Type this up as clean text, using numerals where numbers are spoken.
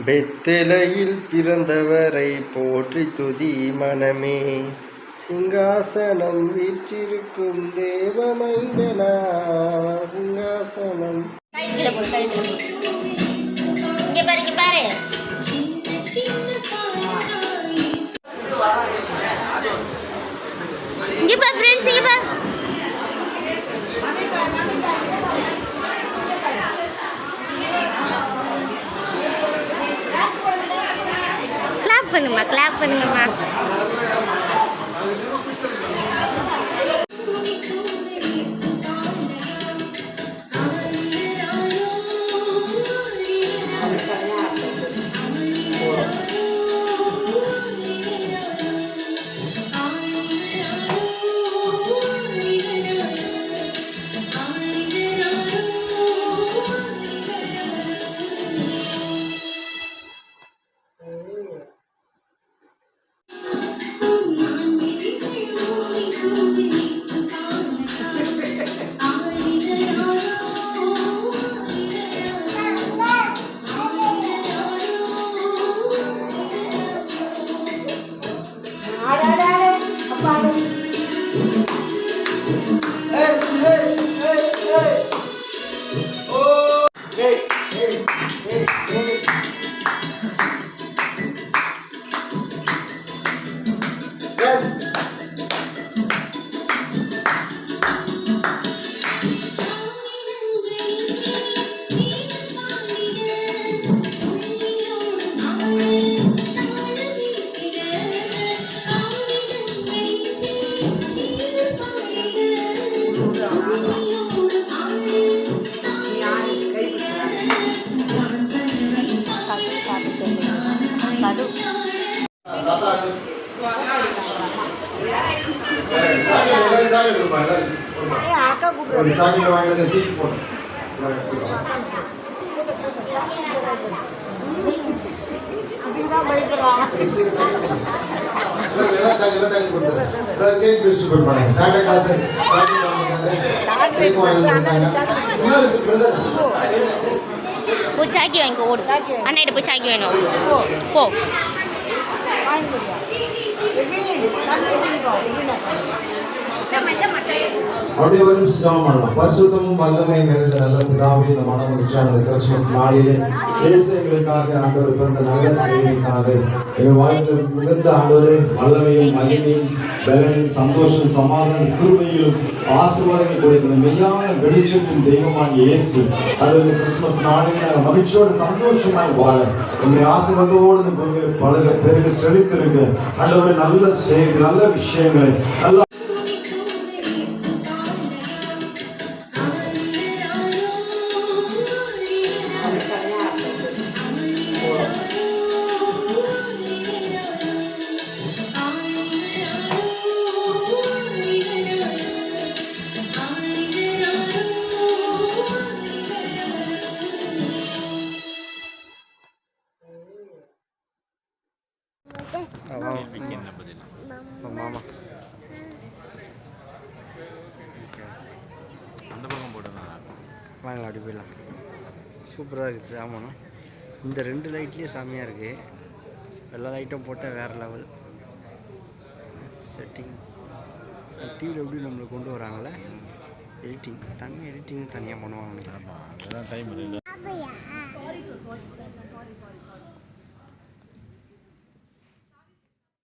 பெத்தலையில் பிறந்தவரை போற்றி துதி மனமே. சிங்காசனம் வீற்றிருக்கும் தேவமைந்தனா சிங்காசனம். கிளாப் பண்ணுங்கம்மா. சாக்கி வாங்கிக்கோ, ஓடு அண்ணாயிட்ட போய் சாக்கி வேணும் போ. அப்படியே ஒரு நிமிஷம் ஜெபம் பண்ணலாம். பரிசுத்தமும் வல்லமையும் நிறைந்த நல்ல பிதாவே, இந்த மனமகிழ்ச்சியான கிறிஸ்துமஸ் நாளிலே இயேசு எங்களுக்காக ஆண்டவர் பிறந்த நல்ல செய்திக்காக எங்கள் வாழ்க்கையில் மிகுந்த ஆண்டவரே வல்லமையும் மகிமையும் பலனும் சந்தோஷம் சமாதானம் கிருபையிலும் ஆசீர்வாதங்கள் கொடுக்கிற மெய்யான வெளிச்சத்தின் தெய்வமான இயேசு அது கிறிஸ்துமஸ் நாளில் நாங்கள் மகிழ்ச்சியோடு சந்தோஷமாய் வாழ எங்களை ஆசீர்வாதத்தோடு பழக பெருக செழித்திருக்க ஆண்டவரே நல்ல செய்தி நல்ல விஷயங்களை நல்ல மாமா அந்த பக்கம் போட்டு வாங்கலாம், அப்படி போயிடலாம். சூப்பராக இருக்குது. ஆமாண்ணா, இந்த 2 லைட்லேயும் செம்மையாக இருக்குது. எல்லா லைட்டும் போட்டால் வேறு லெவல் செட்டிங். டிவியில் எப்படி நம்மளுக்கு கொண்டு வராங்களே எடிட்டிங், எடிட்டிங் தனியாக பண்ணுவாங்க. ஆமாம், அதெல்லாம் டைம்